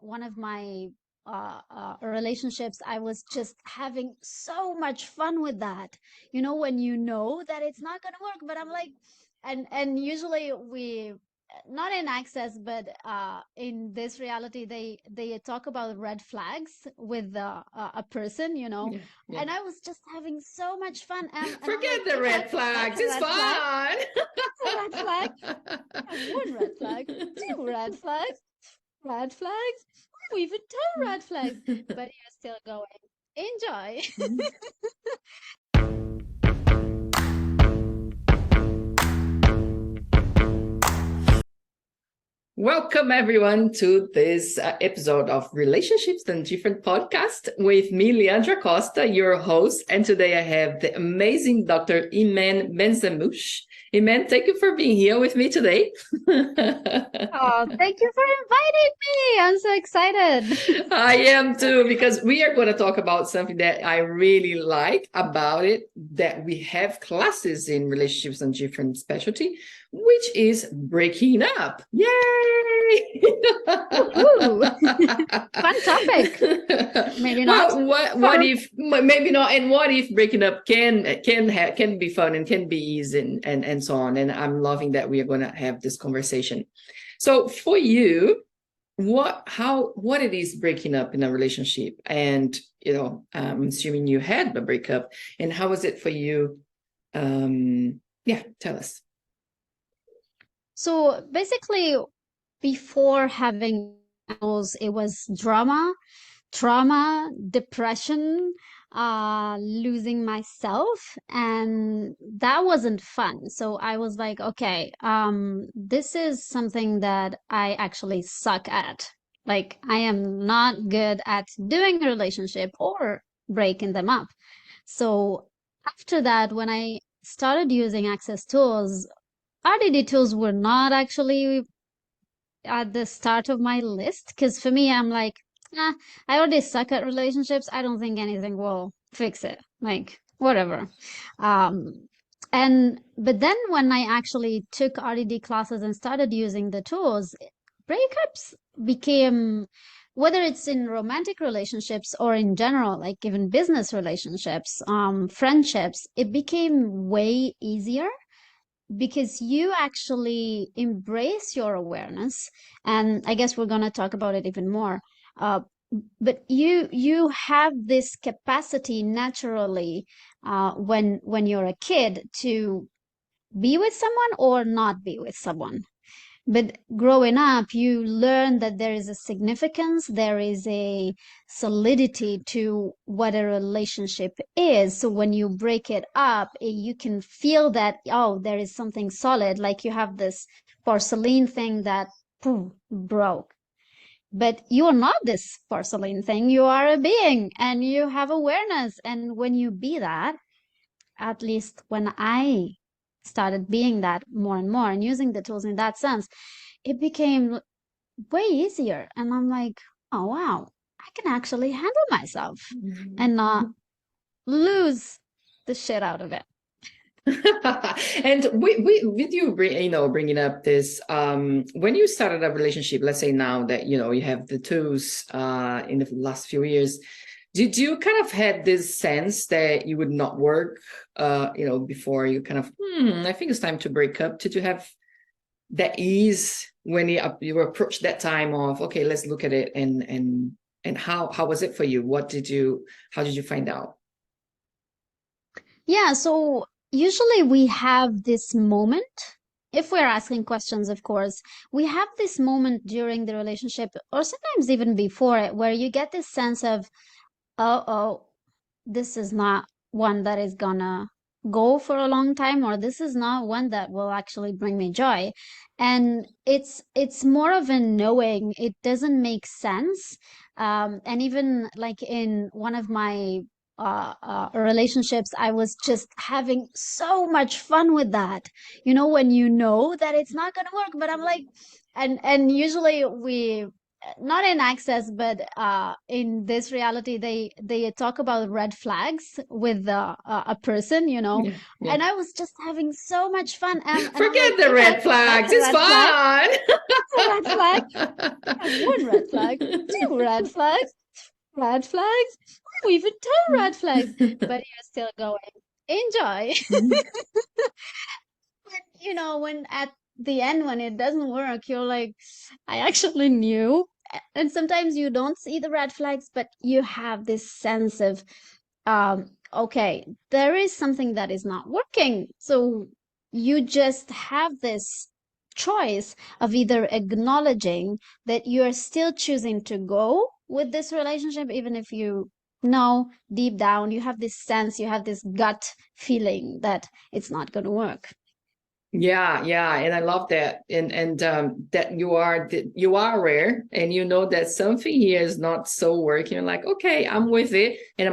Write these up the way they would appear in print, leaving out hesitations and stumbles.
one of my relationships, I was just having so much fun with that. When you know that it's not going to work, but I'm like, and usually we, not in Access, but in this reality, they talk about red flags with a person, Yeah. and I was just having so much fun. And I'm Forget like, the okay, red that's flags. a It's red flag. fun. That's a red flag. One red flag, two red flags, red flags, even 10 red flags. But you're still going. Enjoy. Welcome everyone to this episode of Relationships Done Different podcast with me, Leandra Costa, your host. And today I have the amazing Dr. Imene Benzamouche. Imene, thank you for being here with me today. Oh, thank you for inviting me. I'm so excited. I am too, because we are going to talk about something that I really like about it, that we have classes in relationships and different specialty, which is breaking up. Yay! Fun topic. Maybe not. Well, what if maybe not, and what if breaking up can be fun and can be easy and so on. And I'm loving that we are going to have this conversation. So for you, what it is breaking up in a relationship, and I'm assuming you had a breakup, and how was it for you? Tell us. So basically, before having those, it was drama, trauma, depression, losing myself, and that wasn't fun. So I was like, okay, this is something that I actually suck at. Like, I am not good at doing a relationship or breaking them up. So after that, when I started using Access tools, RDD tools were not actually at the start of my list, because for me, I'm like, I already suck at relationships. I don't think anything will fix it. Like, whatever. Um, but then when I actually took RDD classes and started using the tools, breakups became, whether it's in romantic relationships or in general, like even business relationships, friendships, it became way easier because you actually embrace your awareness. And I guess we're going to talk about it even more. uh, but you have this capacity naturally, when you're a kid, to be with someone or not be with someone. But growing up, you learn that there is a significance, there is a solidity to what a relationship is. So when you break it up, you can feel that, oh, there is something solid, like you have this porcelain thing that poof, broke. But you are not this porcelain thing. You are a being and you have awareness. And when you be that, at least when I started being that more and more and using the tools in that sense, it became way easier. And I'm like, oh, wow, I can actually handle myself and not lose the shit out of it. And with you bringing up this, when you started a relationship, let's say now that you have the tools in the last few years, did you kind of had this sense that you would not work before you kind of I think it's time to break up? Did you have that ease when you approached that time of, okay, let's look at it, and how was it for you? How did you find out? Yeah, so usually we have this moment, if we're asking questions, of course, we have this moment during the relationship, or sometimes even before it, where you get this sense of, oh, this is not one that is gonna go for a long time, or this is not one that will actually bring me joy. And it's more of a knowing. It doesn't make sense. And even like in one of my relationships, I was just having so much fun with that. When you know that it's not gonna work, but I'm like, and usually we, not in Access, but in this reality, they talk about red flags with a person, Yeah. and I was just having so much fun. And I'm Forget like, the okay, red flags. that's a It's red flag. fun. That's a red flag. One red flag, red flags, red flags. Oh, even 10 red flags, but you're still going. Enjoy. When at the end, when it doesn't work, you're like, I actually knew. And sometimes you don't see the red flags, but you have this sense of, okay, there is something that is not working. So you just have this choice of either acknowledging that you are still choosing to go with this relationship, even if you know deep down, you have this sense, you have this gut feeling that it's not going to work. Yeah, yeah, and I love that, and that you are aware, and you know that something here is not so working. You're like, okay, I'm with it, and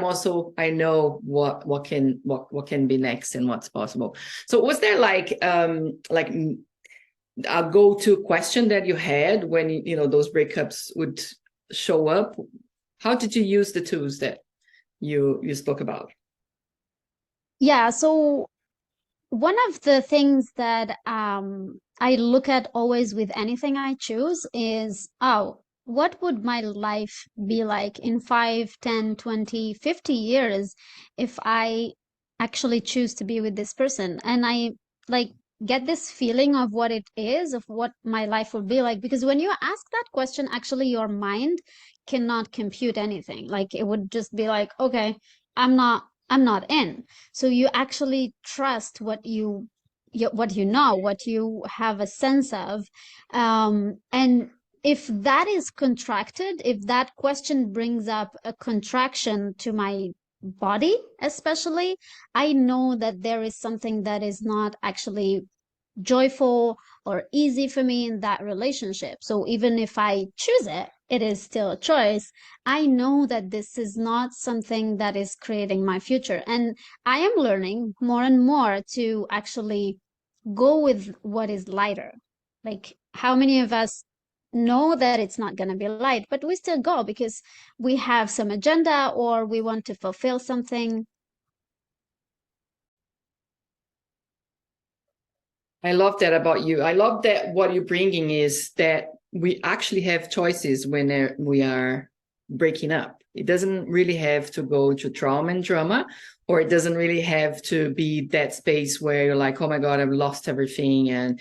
I know what can be next and what's possible. So, was there like a go-to question that you had when those breakups would show up? How did you use the tools that you spoke about? Yeah, so one of the things that I look at always with anything I choose is, oh, what would my life be like in 5, 10, 20, 50 years if I actually choose to be with this person? And I like get this feeling of what it is, of what my life will be like. Because when you ask that question, actually your mind cannot compute anything. Like it would just be like, okay, I'm not in. So you actually trust what you know, what you have a sense of. And if that is contracted, if that question brings up a contraction to my body, especially, I know that there is something that is not actually joyful or easy for me in that relationship. So even if I choose it, it is still a choice. I know that this is not something that is creating my future. And I am learning more and more to actually go with what is lighter. Like, how many of us know that it's not going to be light, but we still go because we have some agenda or we want to fulfill something. I love that about you. I love that what you're bringing is that we actually have choices when we are breaking up. It doesn't really have to go to trauma and drama, or it doesn't really have to be that space where you're like, oh my God, I've lost everything. And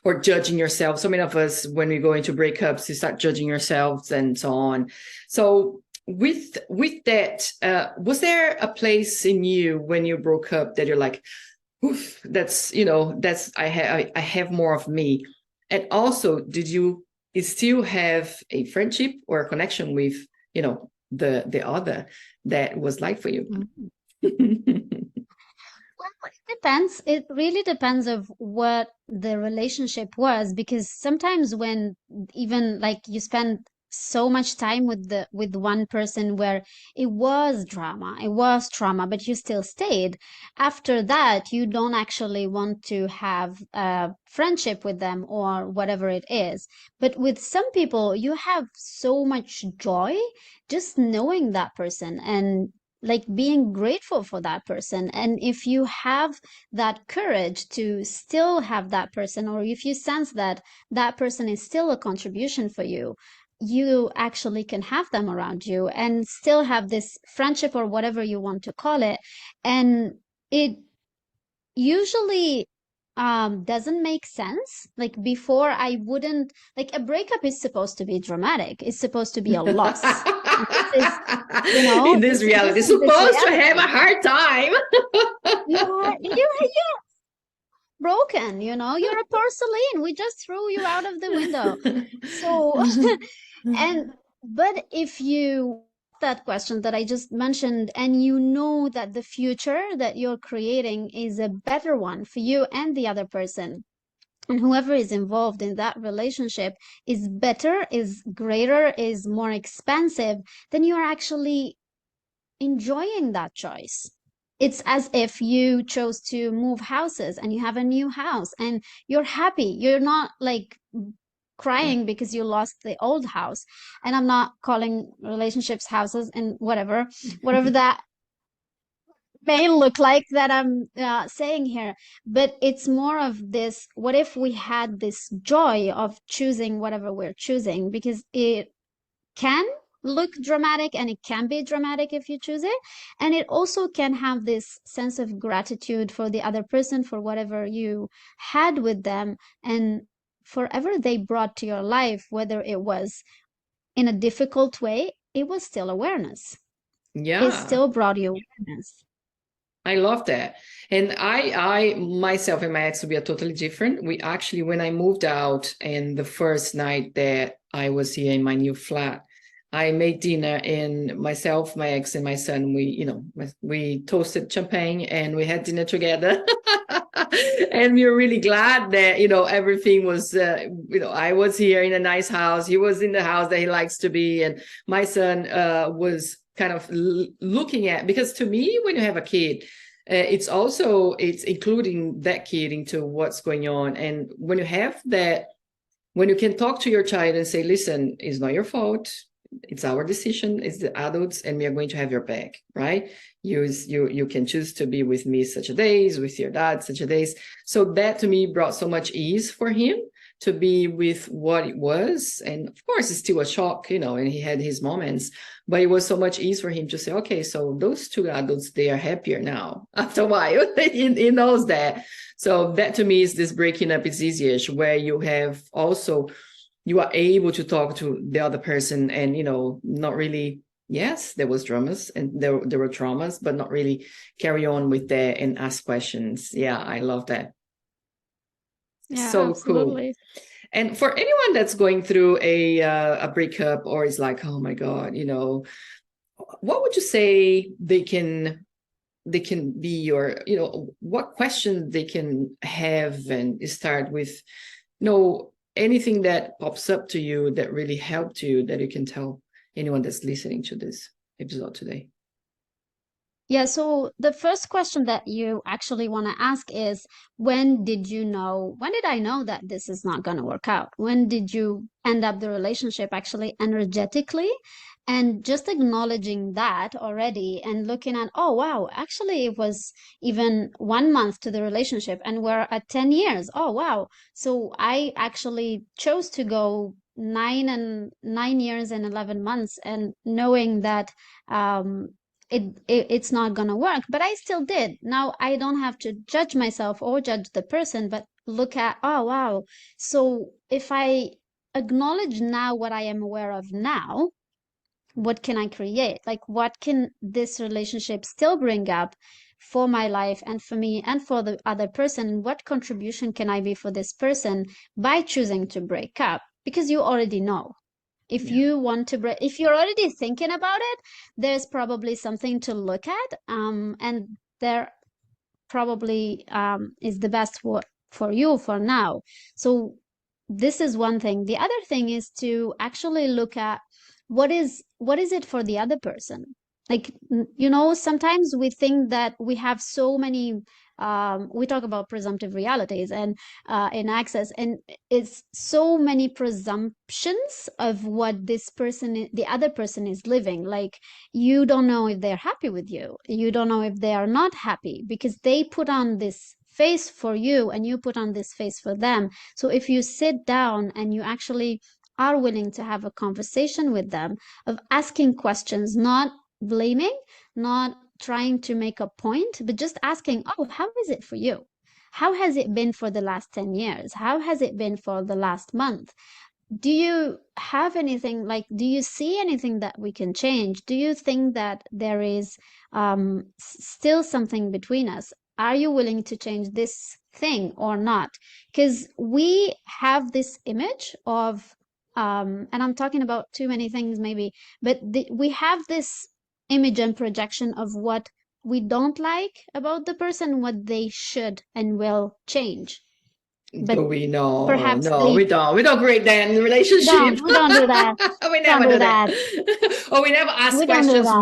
or judging yourself. So many of us, when we go into breakups, you start judging yourselves and so on. So with that, was there a place in you when you broke up that you're like, oof, that's I have more of me. And also, did you still have a friendship or a connection with the other that was like for you? Well, it depends. It really depends of what the relationship was, because sometimes when even like you spend so much time with one person where it was drama, it was trauma, but you still stayed. After that, you don't actually want to have a friendship with them or whatever it is. But with some people, you have so much joy just knowing that person and like being grateful for that person. And if you have that courage to still have that person, or if you sense that that person is still a contribution for you, you actually can have them around you and still have this friendship or whatever you want to call it. And it usually doesn't make sense. Like before, I wouldn't like a breakup is supposed to be dramatic. It's supposed to be a loss. And this is, In this reality, this is this supposed to have a reality. hard time. You're broken, you're a porcelain. We just threw you out of the window. So, and but if you that question that I just mentioned, and you know that the future that you're creating is a better one for you and the other person, and whoever is involved in that relationship is better, is greater, is more expansive, then you're actually enjoying that choice. It's as if you chose to move houses and you have a new house and you're happy. You're not like crying because you lost the old house. And I'm not calling relationships houses and whatever that may look like that I'm saying here. But it's more of this, what if we had this joy of choosing whatever we're choosing? Because can look dramatic and it can be dramatic if you choose it. And it also can have this sense of gratitude for the other person, for whatever you had with them, and forever they brought to your life, whether it was in a difficult way, it was still awareness. It Yeah. still brought you awareness. I love that. And I myself and my ex, we are totally different. We actually, when I moved out and the first night that I was here in my new flat, I made dinner, and myself, my ex, and my son, we toasted champagne and we had dinner together. And we were really glad that, everything was, I was here in a nice house. He was in the house that he likes to be. And my son was kind of looking at, because to me, when you have a kid, it's including that kid into what's going on. And when you have that, when you can talk to your child and say, listen, it's not your fault, it's our decision, it's the adults, and we are going to have your back, right? You can choose to be with me such a days, with your dad such a days. So that to me brought so much ease for him to be with what it was. And of course, it's still a shock, and he had his moments, but it was so much ease for him to say, okay, so those two adults, they are happier now after a while. He knows that. So that to me is this breaking up is easiest, where you have also, you are able to talk to the other person and, not really, yes, there was dramas and there were traumas, but not really carry on with that and ask questions. Yeah, I love that. Yeah, So absolutely. cool. And for anyone that's going through a breakup, or is like, oh my God, what would you say they can be, or, what questions they can have and start with, anything that pops up to you that really helped you, that you can tell anyone that's listening to this episode today? Yeah, so the first question that you actually want to ask is, when did I know that this is not going to work out? When did you end up the relationship actually energetically? And just acknowledging that already and looking at, oh, wow, actually it was even 1 month to the relationship and we're at 10 years. Oh, wow. So I actually chose to go 9 years and 11 months, and knowing that, it's not gonna work, but I still did. Now I don't have to judge myself or judge the person, but look at, oh wow, so if I acknowledge now what I am aware of now, what can I create? Like, what can this relationship still bring up for my life and for me and for the other person? What contribution can I be for this person by choosing to break up? Because you already know. If Yeah. you want to break, if you're already thinking about it, there's probably something to look at, and there probably is the best for you for now. So this is one thing. The other thing is to actually look at what is it for the other person. Like, sometimes we think that we have so many, we talk about presumptive realities and in access, and it's so many presumptions of what the other person is living. Like, you don't know if they're happy with you. You don't know if they are not happy, because they put on this face for you and you put on this face for them. So if you sit down and you actually are willing to have a conversation with them, of asking questions, not blaming, not trying to make a point, but just asking, oh, how is it for you? How has it been for the last 10 years? How has it been for the last month? Do you have anything, like, do you see anything that we can change? Do you think that there is still something between us? Are you willing to change this thing or not? Because we have this image of, and I'm talking about too many things maybe, but we have this image and projection of what we don't like about the person, what they should and will change. But Do we know? perhaps No, they we don't. We don't create that in the relationship. we don't do that. We Don't never do do that. that. Or we never ask We don't do questions that.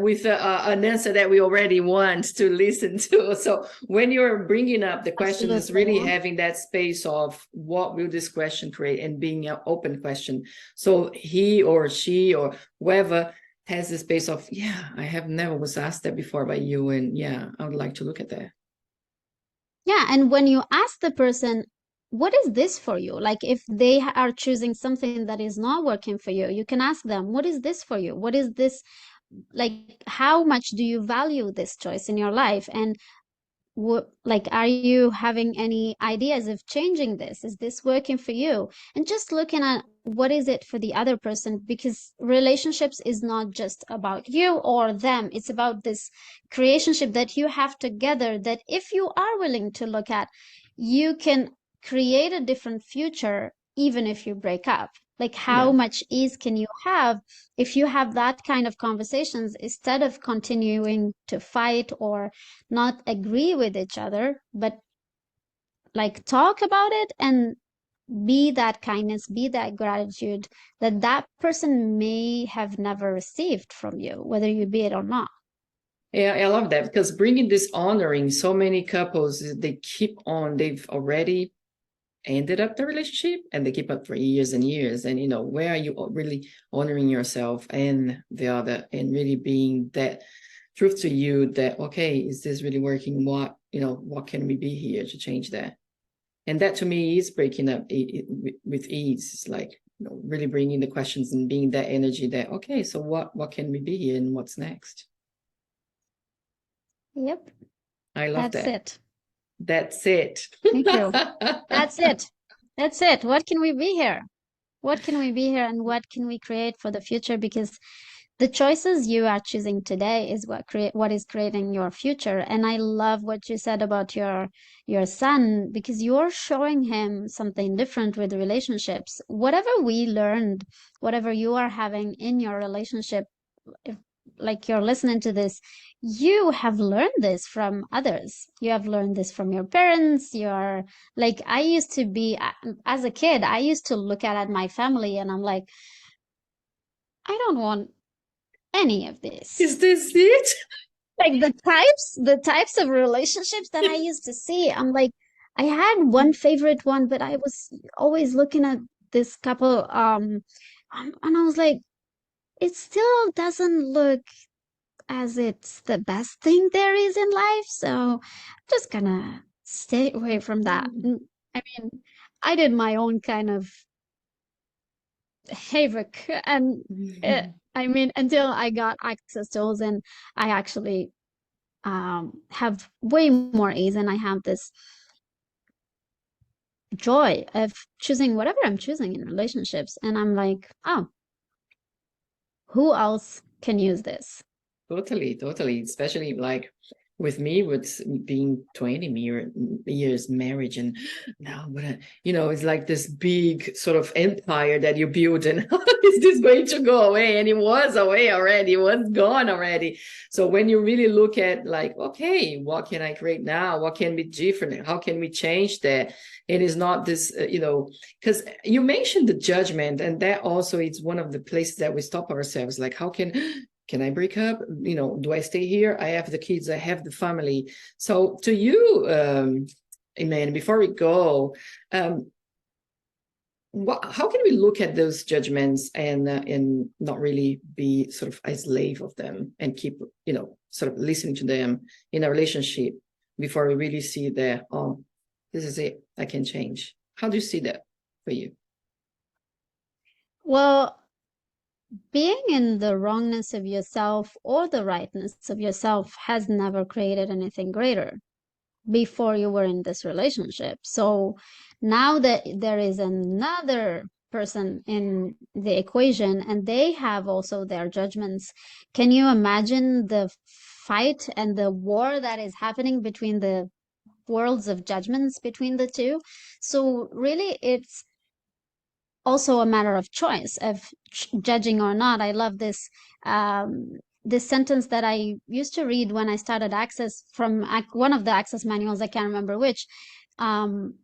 with, an answer that we already want to listen to. So when you're bringing up the question, is Absolutely. really Yeah. having that space of what will this question create, and being an open question. So he or she or whoever has the space of, yeah, I have never was asked that before by you. And yeah, I would like to look at that. Yeah, and when you ask the person, what is this for you? Like if they are choosing something that is not working for you, you can ask them, what is this for you? What is this? Like, how much do you value this choice in your life? And like, are you having any ideas of changing this? Is this working for you? And just looking at what is it for the other person, because relationships is not just about you or them. It's about this creationship that you have together, that if you are willing to look at, you can create a different future even if you break up. Like, how Yeah. much ease can you have if you have that kind of conversations instead of continuing to fight or not agree with each other, but like talk about it and be that kindness, be that gratitude that that person may have never received from you, whether you be it or not. Yeah, I love that, because bringing this honoring, so many couples, they keep on, they've already ended up the relationship and they keep up for years and years. And, where are you really honoring yourself and the other, and really being that truth to you that, okay, is this really working? What can we be here to change that? And that to me is breaking up with ease. It's like, really bringing the questions and being that energy that, okay, so what can we be here and what's next? Yep, I love that's that. it. That's it. Thank you. That's it. That's it. What can we be here? What can we be here and what can we create for the future? Because the choices you are choosing today is what is creating your future. And I love what you said about your son, because you're showing him something different with relationships. Whatever we learned, whatever you are having in your relationship, if like you're listening to this, you have learned this from others. You have learned this from your parents. You're like, I used to be, as a kid, I used to look at my family and I'm like, I don't want any of this. Is this it? Like the types of relationships that I used to see, I'm like, I had one favorite one, but I was always looking at this couple, and I was like, it still doesn't look as it's the best thing there is in life, so I'm just gonna stay away from that. I mean, I did my own kind of havoc, and I mean, until I got access to those, and I actually have way more ease, and I have this joy of choosing whatever I'm choosing in relationships. And I'm like, oh, who else can use this? Totally, totally. Especially like with me, with being 20 years marriage, and now it's like this big sort of empire that you build, and is this going to go away? And it was away already, it was gone already. So when you really look at like, okay, what can I create now? What can be different? How can we change that? It is not this, because you mentioned the judgment, and that also is one of the places that we stop ourselves. Like, how can I break up? Do I stay here? I have the kids, I have the family. So to you, Imene, before we go, how can we look at those judgments and not really be sort of a slave of them, and keep, sort of listening to them in a relationship before we really see that, oh, this is it, I can change. How do you see that for you? Well, being in the wrongness of yourself or the rightness of yourself has never created anything greater before you were in this relationship. So now that there is another person in the equation and they have also their judgments, can you imagine the fight and the war that is happening between the worlds of judgments between the two? So really, it's also a matter of choice of judging or not. I love this sentence that I used to read when I started Access, from one of the Access manuals. I can't remember which. Um,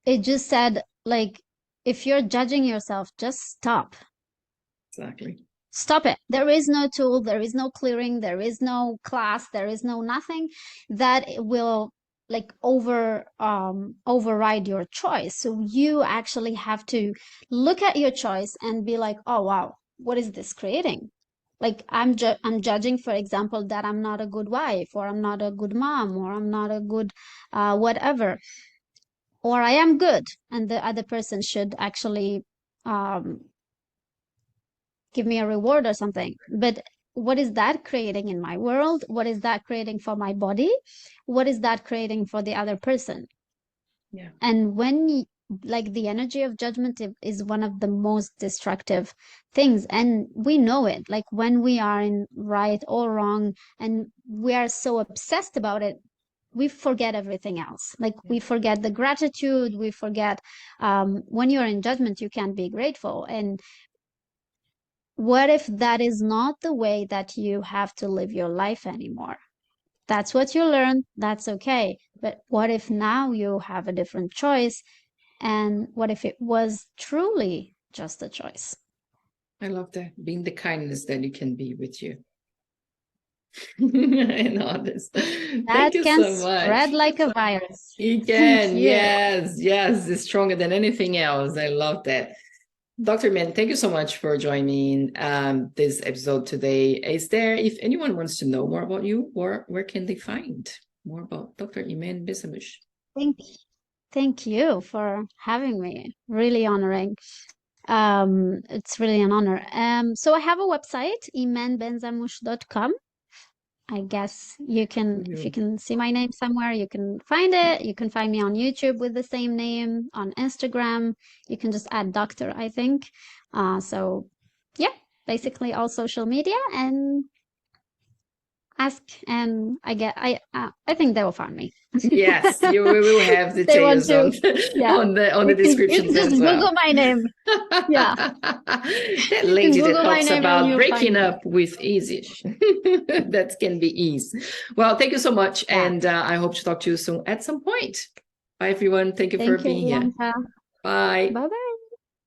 it just said, like, if you're judging yourself, just stop. Exactly. Stop it. There is no tool, there is no clearing, there is no class, there is no nothing that will like override your choice. So you actually have to look at your choice and be like, oh wow, what is this creating? Like I'm judging, for example, that I'm not a good wife, or I'm not a good mom, or I'm not a good whatever. or I am good and the other person should actually um, give me a reward or something. But what is that creating in my world? What is that creating for my body? What is that creating for the other person? Yeah. And like the energy of judgment is one of the most destructive things. And we know it, like when we are in right or wrong and we are so obsessed about it, we forget everything else. Like Yeah. we forget the gratitude, we forget when you're in judgment, you can't be grateful. And what if that is not the way that you have to live your life anymore? That's what you learn. That's okay. But what if now you have a different choice? And what if it was truly just a choice? I love that. Being the kindness that you can be with you. And honest. Thank That you can so spread much. like a virus. You Thank can, you. yes, yes, it's stronger than anything else. I love that. Dr. Min, thank you so much for joining this episode today. Is there, if anyone wants to know more about you, where can they find more about Dr. Imene Benzamouche? Thank, thank you for having me. Really honoring. It's really an honor. So I have a website, imenebenzamouche.com. I guess if you can see my name somewhere, you can find it. You can find me on YouTube with the same name, on Instagram. You can just add doctor, I think. So yeah, basically all social media and ask, and I think they will find me. Yes, we will have They want details to, on yeah. on the You can descriptions just as well. Google my name. Yeah, That you can lady that Google my talks name and about you'll find breaking me up there. with easy. That can be ease. Well, thank you so much. Yeah. And I hope to talk to you soon at some point. Bye, everyone. Thank you for Thank you, being here. Leandra. Bye. Bye bye.